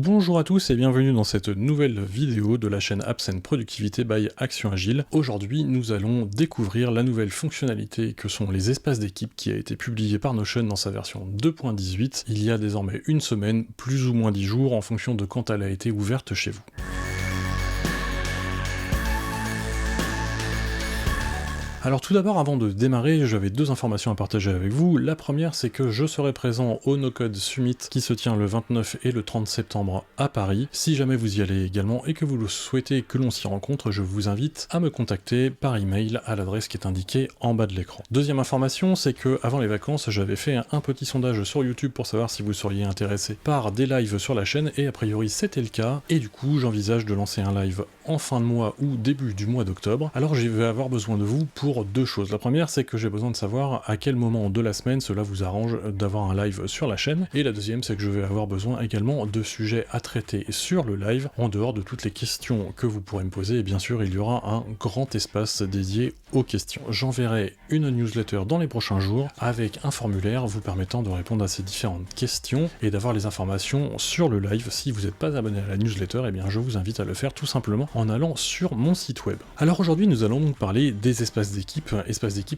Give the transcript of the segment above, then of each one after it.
Bonjour à tous et bienvenue dans cette nouvelle vidéo de la chaîne Apps & Productivité by Action Agile. Aujourd'hui, nous allons découvrir la nouvelle fonctionnalité que sont les espaces d'équipe qui a été publiée par Notion dans sa version 2.18 il y a désormais une semaine, plus ou moins 10 jours en fonction de quand elle a été ouverte chez vous. Alors tout d'abord, avant de démarrer, j'avais deux informations à partager avec vous. La première, c'est que je serai présent au NoCode Summit qui se tient le 29 et le 30 septembre à Paris. Si jamais vous y allez également et que vous le souhaitez que l'on s'y rencontre, je vous invite à me contacter par email à l'adresse qui est indiquée en bas de l'écran. Deuxième information, c'est que avant les vacances, j'avais fait un petit sondage sur YouTube pour savoir si vous seriez intéressé par des lives sur la chaîne, et a priori c'était le cas, et du coup j'envisage de lancer un live en fin de mois ou début du mois d'octobre. Alors je vais avoir besoin de vous pour deux choses. La première, c'est que j'ai besoin de savoir à quel moment de la semaine cela vous arrange d'avoir un live sur la chaîne, et la deuxième, c'est que je vais avoir besoin également de sujets à traiter sur le live, en dehors de toutes les questions que vous pourrez me poser, et bien sûr il y aura un grand espace dédié aux questions. J'enverrai une newsletter dans les prochains jours avec un formulaire vous permettant de répondre à ces différentes questions et d'avoir les informations sur le live. Si vous n'êtes pas abonné à la newsletter, eh bien je vous invite à le faire tout simplement en allant sur mon site web. Alors aujourd'hui, nous allons donc parler des espaces d'équipe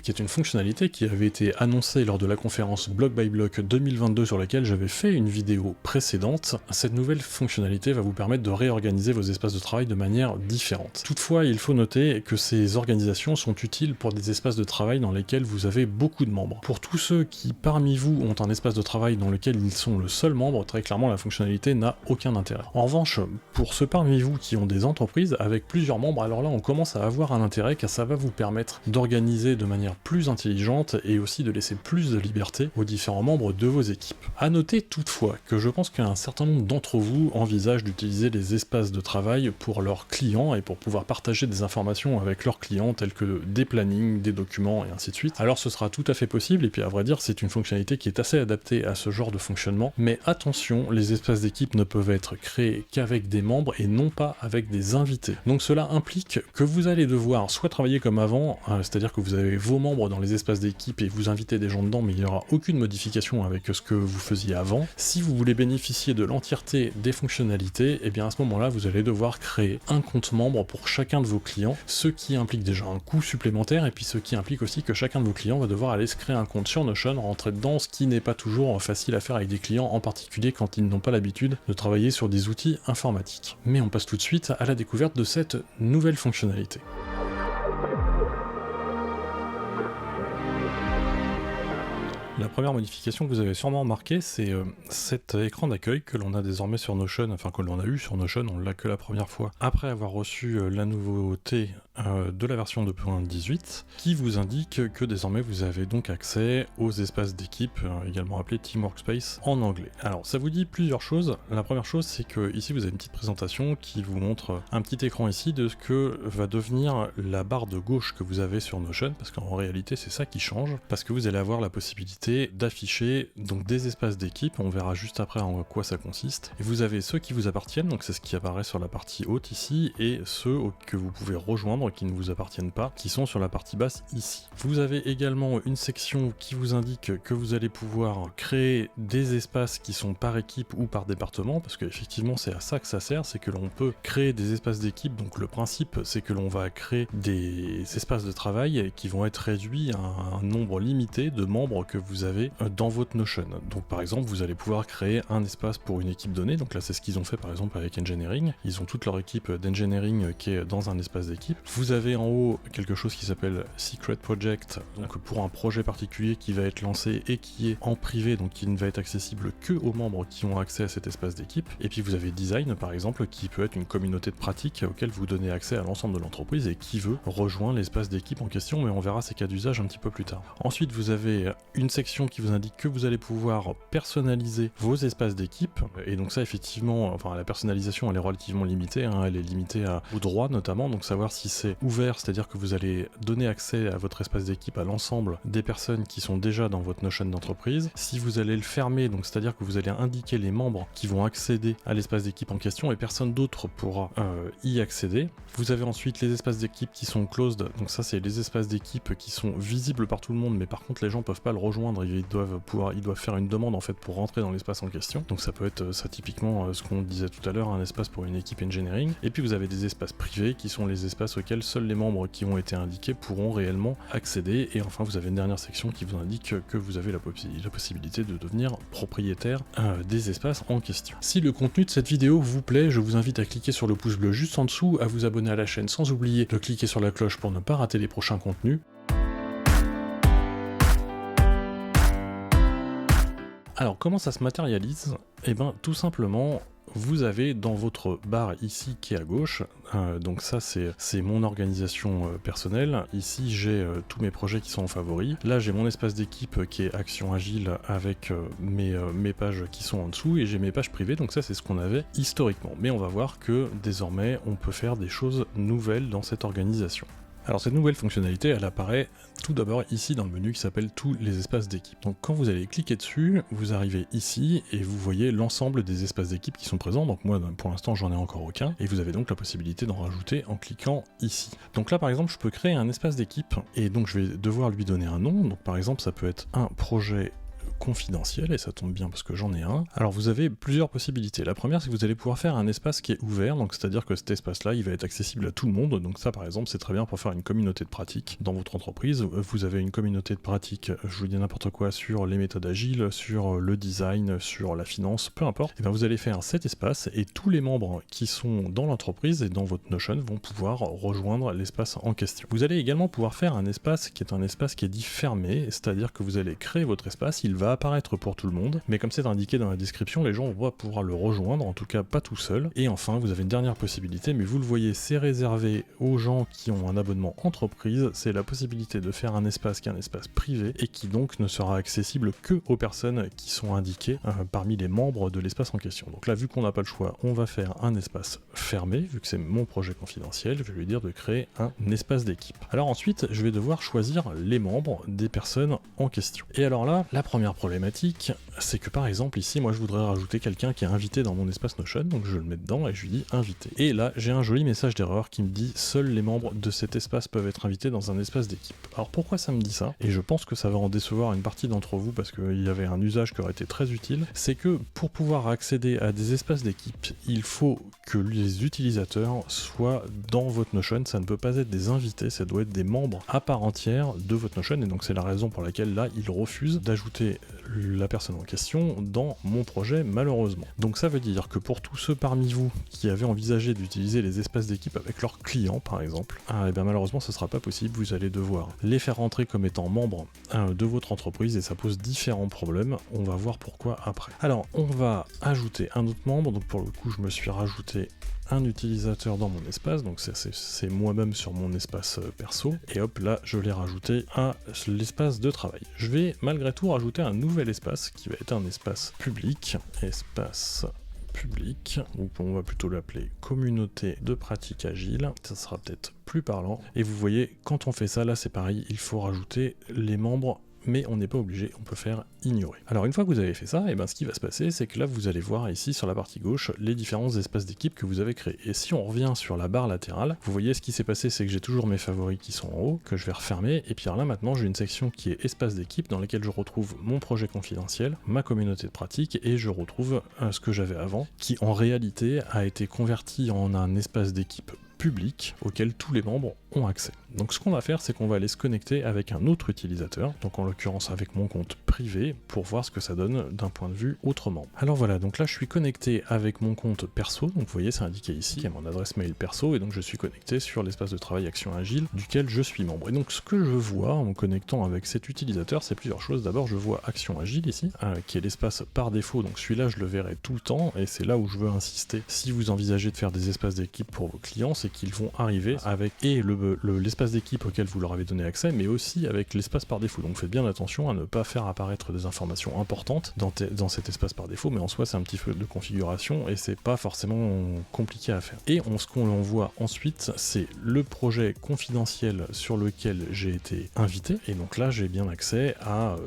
qui est une fonctionnalité qui avait été annoncée lors de la conférence Block by Block 2022 sur laquelle j'avais fait une vidéo précédente. Cette nouvelle fonctionnalité va vous permettre de réorganiser vos espaces de travail de manière différente. Toutefois, il faut noter que ces organisations sont utiles pour des espaces de travail dans lesquels vous avez beaucoup de membres. Pour tous ceux qui parmi vous ont un espace de travail dans lequel ils sont le seul membre, très clairement la fonctionnalité n'a aucun intérêt. En revanche, pour ceux parmi vous qui ont des entreprises avec plusieurs membres, alors là on commence à avoir un intérêt car ça va vous permettre d'organiser de manière plus intelligente et aussi de laisser plus de liberté aux différents membres de vos équipes. A noter toutefois que je pense qu'un certain nombre d'entre vous envisagent d'utiliser les espaces de travail pour leurs clients et pour pouvoir partager des informations avec leurs clients tels que des plannings, des documents et ainsi de suite. Alors ce sera tout à fait possible, et puis à vrai dire c'est une fonctionnalité qui est assez adaptée à ce genre de fonctionnement, mais attention, les espaces d'équipe ne peuvent être créés qu'avec des membres et non pas avec des invités. Donc cela implique que vous allez devoir soit travailler comme avant, c'est-à-dire que vous avez vos membres dans les espaces d'équipe et vous invitez des gens dedans, mais il n'y aura aucune modification avec ce que vous faisiez avant. Si vous voulez bénéficier de l'entièreté des fonctionnalités, et bien à ce moment-là vous allez devoir créer un compte membre pour chacun de vos clients, ce qui implique déjà un coût supplémentaire, et puis ce qui implique aussi que chacun de vos clients va devoir aller se créer un compte sur Notion, rentrer dedans, ce qui n'est pas toujours facile à faire avec des clients, en particulier quand ils n'ont pas l'habitude de travailler sur des outils informatiques. Mais on passe tout de suite à la découverte de cette nouvelle fonctionnalité. La première modification que vous avez sûrement remarqué, c'est cet écran d'accueil que l'on a désormais sur Notion, enfin que l'on a eu sur Notion, on l'a que la première fois, après avoir reçu la nouveauté de la version 2.18, qui vous indique que désormais vous avez donc accès aux espaces d'équipe, également appelés Team Workspace en anglais. Alors ça vous dit plusieurs choses. La première chose, c'est que ici vous avez une petite présentation qui vous montre un petit écran ici de ce que va devenir la barre de gauche que vous avez sur Notion, parce qu'en réalité c'est ça qui change, parce que vous allez avoir la possibilité d'afficher donc des espaces d'équipe, on verra juste après en quoi ça consiste, et vous avez ceux qui vous appartiennent, donc c'est ce qui apparaît sur la partie haute ici, et ceux que vous pouvez rejoindre qui ne vous appartiennent pas, qui sont sur la partie basse ici. Vous avez également une section qui vous indique que vous allez pouvoir créer des espaces qui sont par équipe ou par département, parce qu'effectivement c'est à ça que ça sert, c'est que l'on peut créer des espaces d'équipe, donc le principe c'est que l'on va créer des espaces de travail qui vont être réduits à un nombre limité de membres que vous avez dans votre Notion. Donc par exemple vous allez pouvoir créer un espace pour une équipe donnée, donc là c'est ce qu'ils ont fait par exemple avec Engineering, ils ont toute leur équipe d'Engineering qui est dans un espace d'équipe. Vous avez en haut quelque chose qui s'appelle Secret Project, donc pour un projet particulier qui va être lancé et qui est en privé, donc qui ne va être accessible que aux membres qui ont accès à cet espace d'équipe. Et puis vous avez Design par exemple, qui peut être une communauté de pratique auquel vous donnez accès à l'ensemble de l'entreprise et qui veut rejoindre l'espace d'équipe en question, mais on verra ces cas d'usage un petit peu plus tard. Ensuite vous avez une section qui vous indique que vous allez pouvoir personnaliser vos espaces d'équipe, et donc ça effectivement, enfin la personnalisation elle est relativement limitée, elle est limitée aux droits notamment, donc savoir si c'est ouvert, c'est-à-dire que vous allez donner accès à votre espace d'équipe à l'ensemble des personnes qui sont déjà dans votre Notion d'entreprise. Si vous allez le fermer, donc c'est-à-dire que vous allez indiquer les membres qui vont accéder à l'espace d'équipe en question et personne d'autre pourra y accéder. Vous avez ensuite les espaces d'équipe qui sont closed, donc ça c'est les espaces d'équipe qui sont visibles par tout le monde, mais par contre les gens peuvent pas le rejoindre rejoindre, ils doivent faire une demande en fait pour rentrer dans l'espace en question. Donc ça peut être ça typiquement ce qu'on disait tout à l'heure, un espace pour une équipe engineering. Et puis vous avez des espaces privés qui sont les espaces auxquels seuls les membres qui ont été indiqués pourront réellement accéder. Et enfin vous avez une dernière section qui vous indique que vous avez la possibilité de devenir propriétaire des espaces en question. Si le contenu de cette vidéo vous plaît, je vous invite à cliquer sur le pouce bleu juste en dessous, à vous abonner à la chaîne sans oublier de cliquer sur la cloche pour ne pas rater les prochains contenus. Alors comment ça se matérialise? Eh bien tout simplement, vous avez dans votre barre ici qui est à gauche, donc ça c'est mon organisation personnelle, ici j'ai tous mes projets qui sont en favoris, là j'ai mon espace d'équipe qui est Action Agile avec mes pages qui sont en dessous, et j'ai mes pages privées, donc ça c'est ce qu'on avait historiquement. Mais on va voir que désormais on peut faire des choses nouvelles dans cette organisation. Alors cette nouvelle fonctionnalité, elle apparaît tout d'abord ici dans le menu qui s'appelle tous les espaces d'équipe. Donc quand vous allez cliquer dessus, vous arrivez ici et vous voyez l'ensemble des espaces d'équipe qui sont présents. Donc moi pour l'instant j'en ai encore aucun, et vous avez donc la possibilité d'en rajouter en cliquant ici. Donc là par exemple je peux créer un espace d'équipe, et donc je vais devoir lui donner un nom. Donc par exemple ça peut être un projet confidentiel, et ça tombe bien parce que j'en ai un. Alors vous avez plusieurs possibilités. La première, c'est que vous allez pouvoir faire un espace qui est ouvert, donc c'est-à-dire que cet espace-là, il va être accessible à tout le monde. Donc ça par exemple, c'est très bien pour faire une communauté de pratique dans votre entreprise. Vous avez une communauté de pratique, je vous dis n'importe quoi, sur les méthodes agiles, sur le design, sur la finance, peu importe. Et bien vous allez faire cet espace, et tous les membres qui sont dans l'entreprise et dans votre Notion vont pouvoir rejoindre l'espace en question. Vous allez également pouvoir faire un espace qui est dit fermé, c'est-à-dire que vous allez créer votre espace, il va apparaître pour tout le monde, mais comme c'est indiqué dans la description, les gens vont pouvoir le rejoindre, en tout cas pas tout seul. Et enfin, vous avez une dernière possibilité, mais vous le voyez, c'est réservé aux gens qui ont un abonnement entreprise, c'est la possibilité de faire un espace qui est un espace privé, et qui donc ne sera accessible que aux personnes qui sont indiquées parmi les membres de l'espace en question. Donc là, vu qu'on n'a pas le choix, on va faire un espace fermé, vu que c'est mon projet confidentiel, je vais lui dire de créer un espace d'équipe. Alors ensuite, je vais devoir choisir les membres des personnes en question. Et alors là, la première problématique, c'est que par exemple ici, moi je voudrais rajouter quelqu'un qui est invité dans mon espace Notion, donc je le mets dedans et je lui dis invité. Et là, j'ai un joli message d'erreur qui me dit seuls les membres de cet espace peuvent être invités dans un espace d'équipe. Alors pourquoi ça me dit ça? Et je pense que ça va en décevoir une partie d'entre vous parce qu'il y avait un usage qui aurait été très utile. C'est que pour pouvoir accéder à des espaces d'équipe, il faut que les utilisateurs soient dans votre Notion. Ça ne peut pas être des invités, ça doit être des membres à part entière de votre Notion, et donc c'est la raison pour laquelle là, il refuse d'ajouter la personne en question dans mon projet, malheureusement. Donc ça veut dire que pour tous ceux parmi vous qui avaient envisagé d'utiliser les espaces d'équipe avec leurs clients par exemple, et bien malheureusement ce sera pas possible, vous allez devoir les faire rentrer comme étant membres de votre entreprise, et ça pose différents problèmes, on va voir pourquoi après. Alors on va ajouter un autre membre, donc pour le coup je me suis rajouté un utilisateur dans mon espace, donc c'est moi-même sur mon espace perso, et hop là je l'ai rajouté à l'espace de travail. Je vais malgré tout rajouter un nouvel espace qui va être un espace public, ou on va plutôt l'appeler communauté de pratique agile, ça sera peut-être plus parlant. Et vous voyez, quand on fait ça, là c'est pareil, il faut rajouter les membres, mais on n'est pas obligé, on peut faire ignorer. Alors une fois que vous avez fait ça, et ben ce qui va se passer, c'est que là vous allez voir ici sur la partie gauche les différents espaces d'équipe que vous avez créés. Et si on revient sur la barre latérale, vous voyez ce qui s'est passé, c'est que j'ai toujours mes favoris qui sont en haut, que je vais refermer, et puis alors là maintenant j'ai une section qui est espace d'équipe dans laquelle je retrouve mon projet confidentiel, ma communauté de pratique, et je retrouve ce que j'avais avant, qui en réalité a été converti en un espace d'équipe public auquel tous les membres ont accès. Donc ce qu'on va faire, c'est qu'on va aller se connecter avec un autre utilisateur, donc en l'occurrence avec mon compte privé, pour voir ce que ça donne d'un point de vue autrement. Alors voilà, donc là je suis connecté avec mon compte perso, donc vous voyez c'est indiqué ici, qui est mon adresse mail perso, et donc je suis connecté sur l'espace de travail Action Agile, duquel je suis membre. Et donc ce que je vois en me connectant avec cet utilisateur, c'est plusieurs choses. D'abord je vois Action Agile ici, qui est l'espace par défaut, donc celui-là je le verrai tout le temps, et c'est là où je veux insister. Si vous envisagez de faire des espaces d'équipe pour vos clients, c'est qu'ils vont arriver avec l'espace d'équipe auquel vous leur avez donné accès, mais aussi avec l'espace par défaut. Donc faites bien attention à ne pas faire apparaître des informations importantes dans cet espace par défaut, mais en soi c'est un petit peu de configuration et c'est pas forcément compliqué à faire. Et ce qu'on voit ensuite, c'est le projet confidentiel sur lequel j'ai été invité, et donc là j'ai bien accès à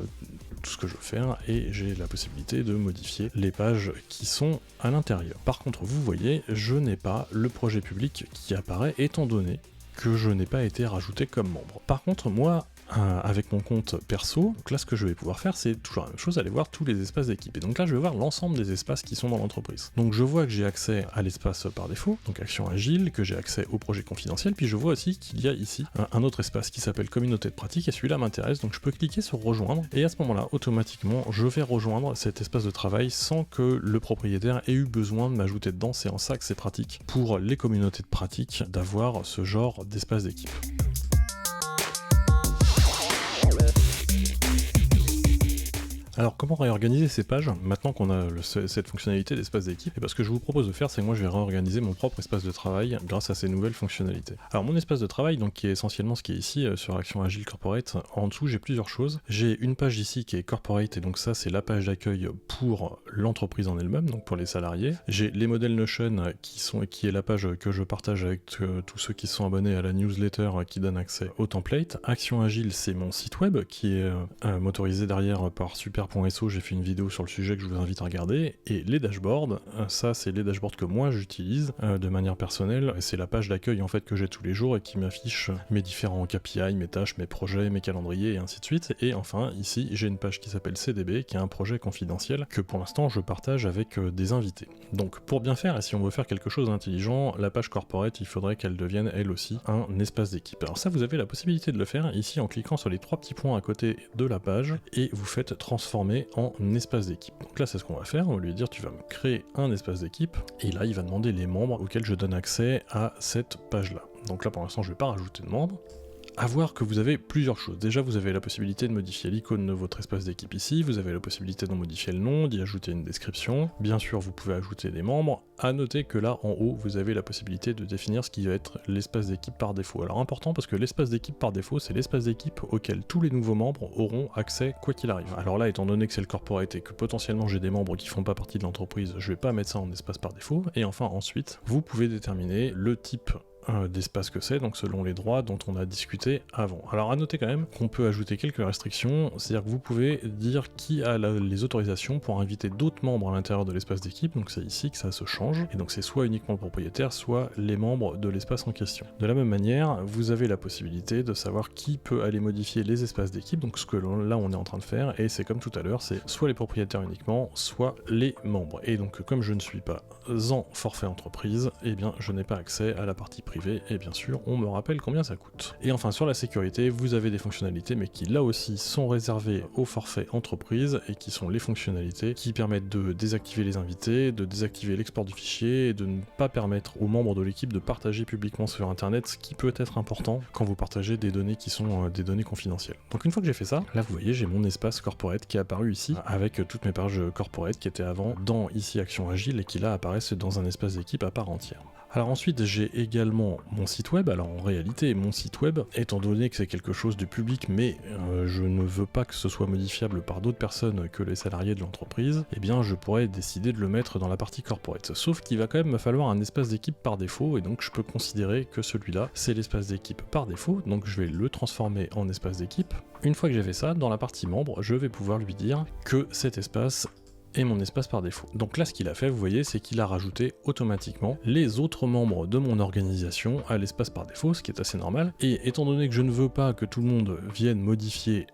tout ce que je veux faire, et j'ai la possibilité de modifier les pages qui sont à l'intérieur. Par contre, vous voyez, je n'ai pas le projet public qui apparaît, étant donné que je n'ai pas été rajouté comme membre. Par contre, moi, avec mon compte perso. Donc là, ce que je vais pouvoir faire, c'est toujours la même chose, aller voir tous les espaces d'équipe. Et donc là, je vais voir l'ensemble des espaces qui sont dans l'entreprise. Donc je vois que j'ai accès à l'espace par défaut, donc action agile, que j'ai accès au projet confidentiel, puis je vois aussi qu'il y a ici un autre espace qui s'appelle communauté de pratique, et celui-là m'intéresse, donc je peux cliquer sur rejoindre, et à ce moment-là, automatiquement, je vais rejoindre cet espace de travail sans que le propriétaire ait eu besoin de m'ajouter dedans. C'est en ça que c'est pratique pour les communautés de pratique d'avoir ce genre d'espace d'équipe. Alors comment réorganiser ces pages maintenant qu'on a cette fonctionnalité d'espace d'équipe? Et parce que je vous propose de faire, c'est que moi je vais réorganiser mon propre espace de travail grâce à ces nouvelles fonctionnalités. Alors mon espace de travail, donc qui est essentiellement ce qui est ici sur Action Agile Corporate, en dessous j'ai plusieurs choses. J'ai une page ici qui est Corporate, et donc ça c'est la page d'accueil pour l'entreprise en elle-même, donc pour les salariés. J'ai les modèles Notion qui est la page que je partage avec tous ceux qui sont abonnés à la newsletter qui donne accès au template. Action Agile, c'est mon site web qui est motorisé derrière par Super.so, j'ai fait une vidéo sur le sujet que je vous invite à regarder, et les dashboards, ça c'est les dashboards que moi j'utilise de manière personnelle, c'est la page d'accueil en fait que j'ai tous les jours et qui m'affiche mes différents KPI, mes tâches, mes projets, mes calendriers et ainsi de suite. Et enfin ici j'ai une page qui s'appelle CDB qui est un projet confidentiel que pour l'instant je partage avec des invités. Donc pour bien faire, et si on veut faire quelque chose d'intelligent, la page corporate il faudrait qu'elle devienne elle aussi un espace d'équipe. Alors ça vous avez la possibilité de le faire ici en cliquant sur les 3 petits points à côté de la page et vous faites transformer en espace d'équipe. Donc là c'est ce qu'on va faire, on va lui dire tu vas me créer un espace d'équipe, et là il va demander les membres auxquels je donne accès à cette page là. Donc là pour l'instant je vais pas rajouter de membres. À voir que vous avez plusieurs choses. Déjà, vous avez la possibilité de modifier l'icône de votre espace d'équipe ici, vous avez la possibilité d'en modifier le nom, d'y ajouter une description. Bien sûr, vous pouvez ajouter des membres. À noter que là, en haut, vous avez la possibilité de définir ce qui va être l'espace d'équipe par défaut. Alors important, parce que l'espace d'équipe par défaut, c'est l'espace d'équipe auquel tous les nouveaux membres auront accès quoi qu'il arrive. Alors là, étant donné que c'est le corporate et que potentiellement j'ai des membres qui font pas partie de l'entreprise, je vais pas mettre ça en espace par défaut. Et enfin, ensuite, vous pouvez déterminer le type d'espace que c'est, donc selon les droits dont on a discuté avant. Alors à noter quand même qu'on peut ajouter quelques restrictions, c'est-à-dire que vous pouvez dire qui a les autorisations pour inviter d'autres membres à l'intérieur de l'espace d'équipe, donc c'est ici que ça se change, et donc c'est soit uniquement le propriétaire, soit les membres de l'espace en question. De la même manière, vous avez la possibilité de savoir qui peut aller modifier les espaces d'équipe, donc ce que là on est en train de faire, et c'est comme tout à l'heure, c'est soit les propriétaires uniquement, soit les membres. Et donc comme je ne suis pas en forfait entreprise, eh bien je n'ai pas accès à la partie privée, et bien sûr on me rappelle combien ça coûte. Et enfin sur la sécurité, vous avez des fonctionnalités mais qui là aussi sont réservées au forfait entreprise, et qui sont les fonctionnalités qui permettent de désactiver les invités, de désactiver l'export du fichier, et de ne pas permettre aux membres de l'équipe de partager publiquement sur internet, ce qui peut être important quand vous partagez des données qui sont des données confidentielles. Donc une fois que j'ai fait ça, là vous voyez j'ai mon espace corporate qui est apparu ici, avec toutes mes pages corporate qui étaient avant dans ici Action Agile, et qui là apparaissent dans un espace d'équipe à part entière. Alors ensuite j'ai également mon site web. Alors en réalité mon site web, étant donné que c'est quelque chose de public mais je ne veux pas que ce soit modifiable par d'autres personnes que les salariés de l'entreprise, eh bien je pourrais décider de le mettre dans la partie corporate. Sauf qu'il va quand même me falloir un espace d'équipe par défaut, et donc je peux considérer que celui-là c'est l'espace d'équipe par défaut, donc je vais le transformer en espace d'équipe. Une fois que j'ai fait ça, dans la partie membre, je vais pouvoir lui dire que cet espace et mon espace par défaut. Donc là ce qu'il a fait, vous voyez, c'est qu'il a rajouté automatiquement les autres membres de mon organisation à l'espace par défaut, ce qui est assez normal. Et étant donné que je ne veux pas que tout le monde vienne modifier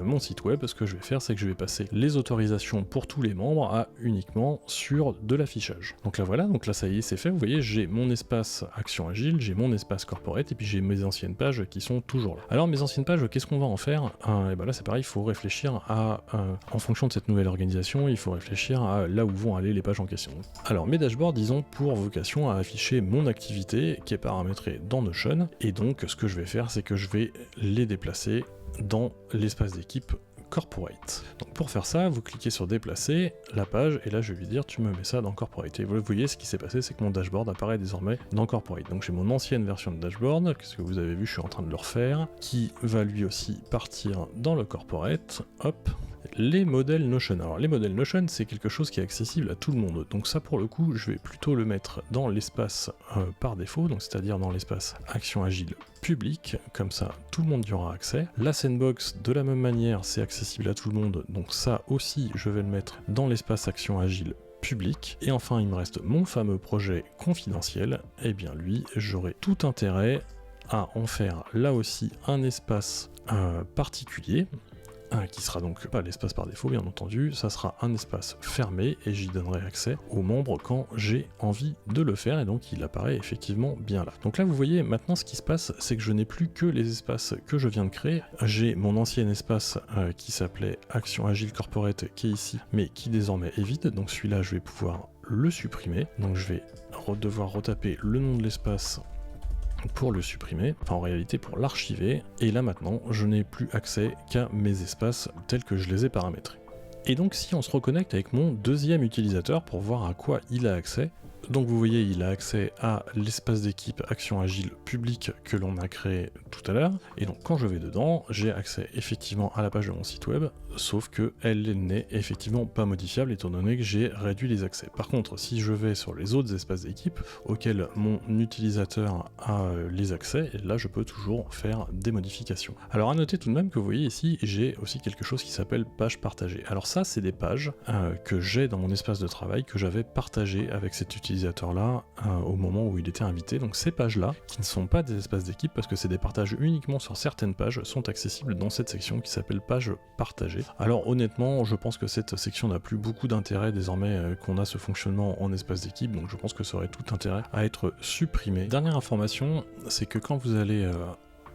mon site web, ce que je vais faire, c'est que je vais passer les autorisations pour tous les membres à uniquement sur de l'affichage. Donc là voilà, donc là ça y est, c'est fait, vous voyez, j'ai mon espace Action Agile, j'ai mon espace Corporate, et puis j'ai mes anciennes pages qui sont toujours là. Alors mes anciennes pages, qu'est-ce qu'on va en faire? Et ben là c'est pareil, il faut réfléchir à, en fonction de cette nouvelle organisation, il faut réfléchir à là où vont aller les pages en question. Alors mes dashboards, ils ont pour vocation à afficher mon activité qui est paramétrée dans Notion, et donc ce que je vais faire, c'est que je vais les déplacer dans l'espace d'équipe Corporate. Donc pour faire ça, vous cliquez sur déplacer la page, et là je vais lui dire tu me mets ça dans Corporate. Et vous voyez, ce qui s'est passé, c'est que mon dashboard apparaît désormais dans Corporate. Donc j'ai mon ancienne version de dashboard, ce que vous avez vu, je suis en train de le refaire, qui va lui aussi partir dans le Corporate. Hop. Les modèles Notion. Alors les modèles Notion, c'est quelque chose qui est accessible à tout le monde. Donc ça pour le coup, je vais plutôt le mettre dans l'espace par défaut, donc c'est-à-dire dans l'espace Action Agile public, comme ça tout le monde y aura accès. La sandbox, de la même manière, c'est accessible à tout le monde, donc ça aussi je vais le mettre dans l'espace Action Agile public. Et enfin il me reste mon fameux projet confidentiel, et bien lui j'aurai tout intérêt à en faire là aussi un espace particulier, qui sera donc pas l'espace par défaut bien entendu, ça sera un espace fermé et j'y donnerai accès aux membres quand j'ai envie de le faire et donc il apparaît effectivement bien là. Donc là vous voyez maintenant ce qui se passe, c'est que je n'ai plus que les espaces que je viens de créer, j'ai mon ancien espace qui s'appelait Action Agile Corporate qui est ici mais qui désormais est vide, donc celui-là je vais pouvoir le supprimer, donc je vais devoir retaper le nom de l'espace pour le supprimer, enfin en réalité pour l'archiver, et là maintenant je n'ai plus accès qu'à mes espaces tels que je les ai paramétrés. Et donc si on se reconnecte avec mon deuxième utilisateur pour voir à quoi il a accès, donc vous voyez il a accès à l'espace d'équipe Action Agile public que l'on a créé tout à l'heure, et donc quand je vais dedans, j'ai accès effectivement à la page de mon site web, sauf que elle n'est effectivement pas modifiable étant donné que j'ai réduit les accès. Par contre, si je vais sur les autres espaces d'équipe auxquels mon utilisateur a les accès, et là je peux toujours faire des modifications. Alors à noter tout de même que vous voyez ici, j'ai aussi quelque chose qui s'appelle page partagée. Alors ça c'est des pages que j'ai dans mon espace de travail que j'avais partagé avec cet utilisateur-là au moment où il était invité. Donc ces pages-là, qui ne sont pas des espaces d'équipe parce que c'est des partages uniquement sur certaines pages, sont accessibles dans cette section qui s'appelle page partagée. Alors honnêtement, je pense que cette section n'a plus beaucoup d'intérêt désormais qu'on a ce fonctionnement en espace d'équipe, donc je pense que ça aurait tout intérêt à être supprimé. Dernière information, c'est que quand vous allez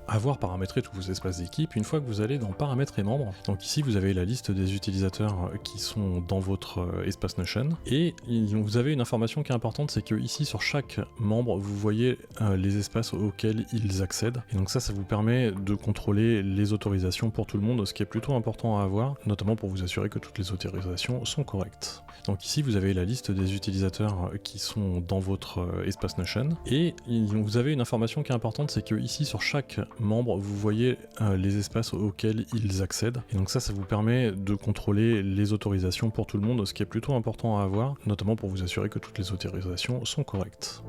avoir paramétré tous vos espaces d'équipe, une fois que vous allez dans paramètres et membres, donc ici vous avez la liste des utilisateurs qui sont dans votre espace Notion, et vous avez une information qui est importante, c'est que ici sur chaque membre vous voyez les espaces auxquels ils accèdent, et donc ça vous permet de contrôler les autorisations pour tout le monde, ce qui est plutôt important à avoir, notamment pour vous assurer que toutes les autorisations sont correctes. Donc ici vous avez la liste des utilisateurs qui sont dans votre espace Notion, et vous avez une information qui est importante, c'est que ici sur chaque membre, vous voyez les espaces auxquels ils accèdent, et donc ça vous permet de contrôler les autorisations pour tout le monde, ce qui est plutôt important à avoir, notamment pour vous assurer que toutes les autorisations sont correctes.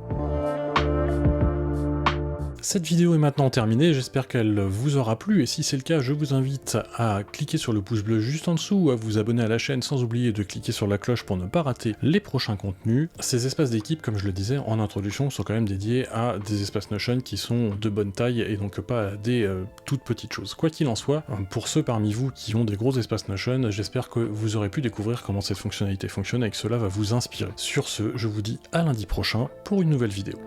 Cette vidéo est maintenant terminée, j'espère qu'elle vous aura plu, et si c'est le cas, je vous invite à cliquer sur le pouce bleu juste en dessous, ou à vous abonner à la chaîne sans oublier de cliquer sur la cloche pour ne pas rater les prochains contenus. Ces espaces d'équipe, comme je le disais en introduction, sont quand même dédiés à des espaces Notion qui sont de bonne taille, et donc pas à des toutes petites choses. Quoi qu'il en soit, pour ceux parmi vous qui ont des gros espaces Notion, j'espère que vous aurez pu découvrir comment cette fonctionnalité fonctionne et que cela va vous inspirer. Sur ce, je vous dis à lundi prochain pour une nouvelle vidéo.